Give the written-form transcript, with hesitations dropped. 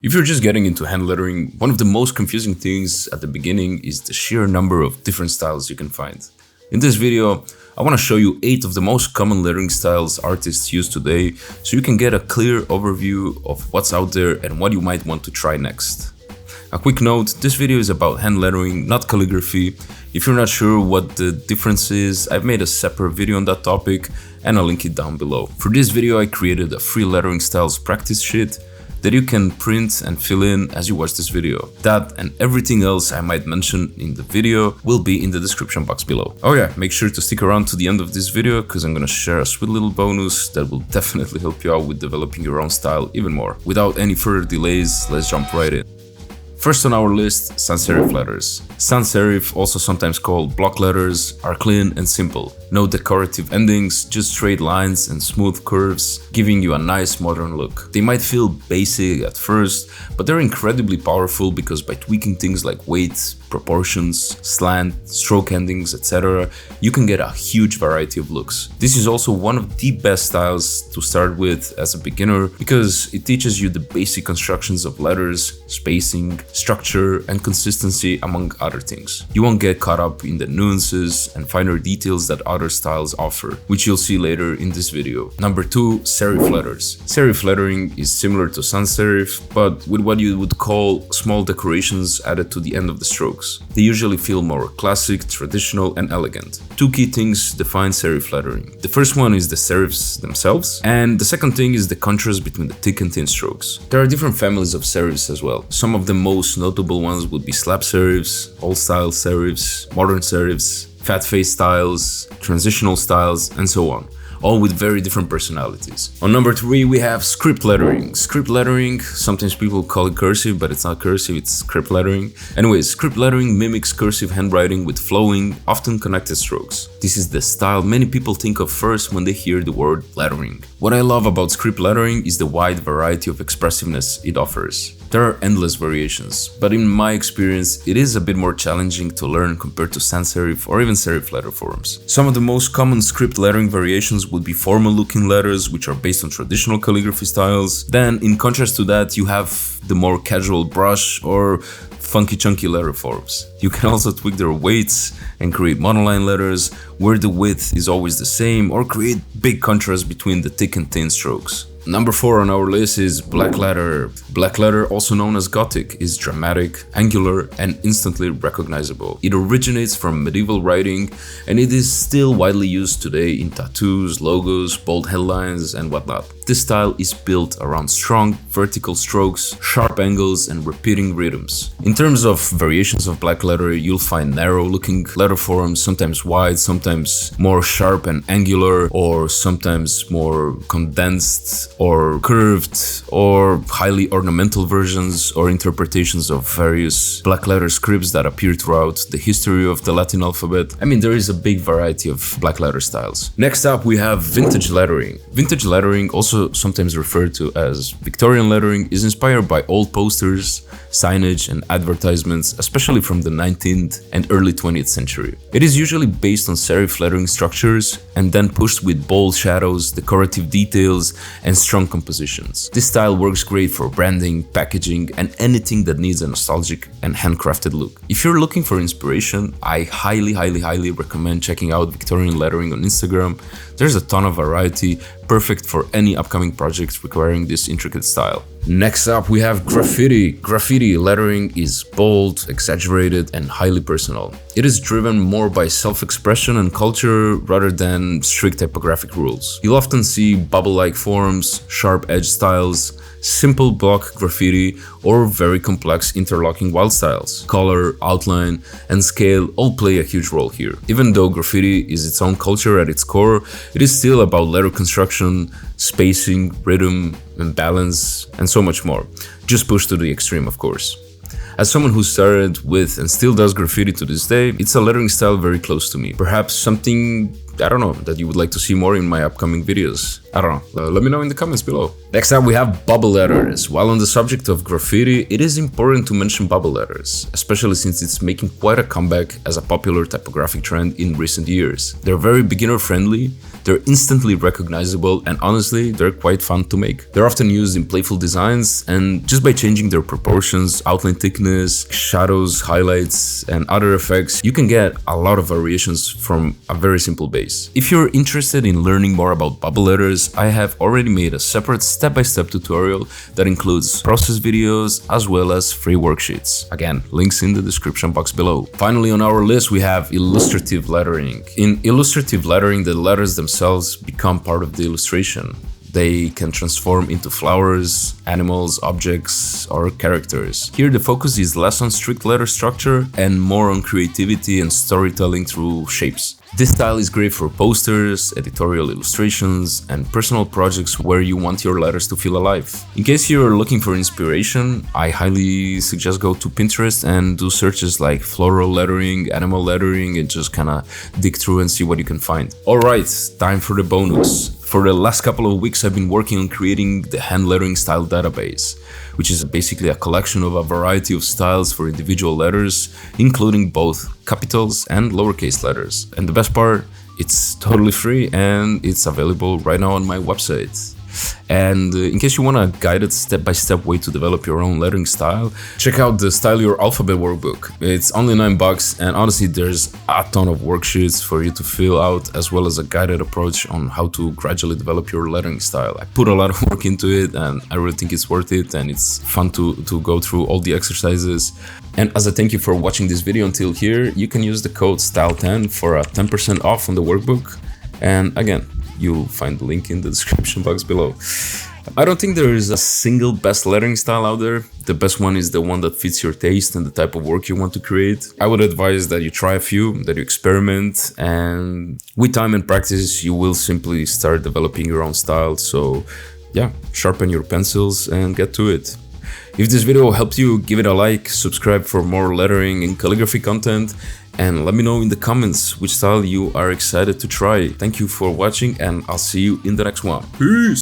If you're just getting into hand lettering, one of the most confusing things at the beginning is the sheer number of different styles you can find. In this video, I want to show you 8 of the most common lettering styles artists use today, so you can get a clear overview of what's out there and what you might want to try next. A quick note, this video is about hand lettering, not calligraphy. If you're not sure what the difference is, I've made a separate video on that topic and I'll link it down below. For this video, I created a free lettering styles practice sheet that you can print and fill in as you watch this video. That and everything else I might mention in the video will be in the description box below. Oh yeah, make sure to stick around to the end of this video because I'm gonna share a sweet little bonus that will definitely help you out with developing your own style even more. Without any further delays, let's jump right in. First on our list, sans serif letters. Sans serif, also sometimes called block letters, are clean and simple. No decorative endings, just straight lines and smooth curves, giving you a nice modern look. They might feel basic at first, but they're incredibly powerful because by tweaking things like weight, proportions, slant, stroke endings, etc., you can get a huge variety of looks. This is also one of the best styles to start with as a beginner because it teaches you the basic constructions of letters, spacing, structure, and consistency, among other things. You won't get caught up in the nuances and finer details that other styles offer, which you'll see later in this video. Number 2, serif letters. Serif lettering is similar to sans serif, but with what you would call small decorations added to the end of the strokes. They usually feel more classic, traditional, and elegant. 2 key things define serif lettering. The first one is the serifs themselves, and the second thing is the contrast between the thick and thin strokes. There are different families of serifs as well. Some of the most notable ones would be slab serifs, old-style serifs, modern serifs, fat face styles, transitional styles, and so on, all with very different personalities. On number 3, we have script lettering. Script lettering, sometimes people call it cursive, but it's not cursive, it's script lettering. Anyways, script lettering mimics cursive handwriting with flowing, often connected strokes. This is the style many people think of first when they hear the word lettering. What I love about script lettering is the wide variety of expressiveness it offers. There are endless variations, but in my experience, it is a bit more challenging to learn compared to sans serif or even serif letter forms. Some of the most common script lettering variations would be formal-looking letters, which are based on traditional calligraphy styles. Then, in contrast to that, you have the more casual brush or funky chunky letter forms. You can also tweak their weights and create monoline letters where the width is always the same, or create big contrast between the thick and thin strokes. Number 4 on our list is Blackletter. Blackletter, also known as Gothic, is dramatic, angular, and instantly recognizable. It originates from medieval writing, and it is still widely used today in tattoos, logos, bold headlines, and whatnot. This style is built around strong vertical strokes, sharp angles, and repeating rhythms. In terms of variations of Blackletter, you'll find narrow-looking letter forms, sometimes wide, sometimes more sharp and angular, or sometimes more condensed or curved, or highly ornamental versions or interpretations of various blackletter scripts that appear throughout the history of the Latin alphabet. I mean, there is a big variety of blackletter styles. Next up, we have vintage lettering. Vintage lettering, also sometimes referred to as Victorian lettering, is inspired by old posters, signage, and advertisements, especially from the 19th and early 20th century. It is usually based on serif lettering structures and then pushed with bold shadows, decorative details, and strong compositions. This style works great for branding, packaging, and anything that needs a nostalgic and handcrafted look. If you're looking for inspiration, I highly recommend checking out Victorian lettering on Instagram. There's a ton of variety, perfect for any upcoming projects requiring this intricate style. Next up, we have graffiti. Graffiti lettering is bold, exaggerated, and highly personal. It is driven more by self-expression and culture rather than strict typographic rules. You'll often see bubble-like forms, sharp edge styles, simple block graffiti, or very complex interlocking wild styles. Color, outline, and scale all play a huge role here. Even though graffiti is its own culture at its core, it is still about letter construction, spacing, rhythm, and balance, and so much more. Just pushed to the extreme, of course. As someone who started with and still does graffiti to this day, it's a lettering style very close to me. Perhaps something, I don't know, that you would like to see more in my upcoming videos. I don't know. Let me know in the comments below. Next up we have bubble letters. While on the subject of graffiti, it is important to mention bubble letters, especially since it's making quite a comeback as a popular typographic trend in recent years. They're very beginner friendly, they're instantly recognizable, and honestly, they're quite fun to make. They're often used in playful designs, and just by changing their proportions, outline thickness, shadows, highlights, and other effects, you can get a lot of variations from a very simple base. If you're interested in learning more about bubble letters, I have already made a separate step-by-step tutorial that includes process videos as well as free worksheets. Again, links in the description box below. Finally on our list we have illustrative lettering. In illustrative lettering, the letters themselves become part of the illustration. They can transform into flowers, animals, objects, or characters. Here the focus is less on strict letter structure and more on creativity and storytelling through shapes. This style is great for posters, editorial illustrations, and personal projects where you want your letters to feel alive. In case you're looking for inspiration, I highly suggest go to Pinterest and do searches like floral lettering, animal lettering, and just kinda dig through and see what you can find. Alright, time for the bonus. For the last couple of weeks I've been working on creating the hand lettering style database, which is basically a collection of a variety of styles for individual letters, including both capitals and lowercase letters. And the best part, it's totally free and it's available right now on my website. And in case you want a guided step-by-step way to develop your own lettering style, check out the Style Your Alphabet workbook. It's only $9 and honestly there's a ton of worksheets for you to fill out, as well as a guided approach on how to gradually develop your lettering style. I put a lot of work into it and I really think it's worth it, and it's fun to go through all the exercises. And as a thank you for watching this video until here, you can use the code STYLE10 for a 10% off on the workbook. And again, you'll find the link in the description box below. I don't think there is a single best lettering style out there. The best one is the one that fits your taste and the type of work you want to create. I would advise that you try a few, that you experiment, and with time and practice you will simply start developing your own style. So yeah, sharpen your pencils and get to it. If this video helped you, give it a like, subscribe for more lettering and calligraphy content, and let me know in the comments which style you are excited to try. Thank you for watching and I'll see you in the next one. Peace!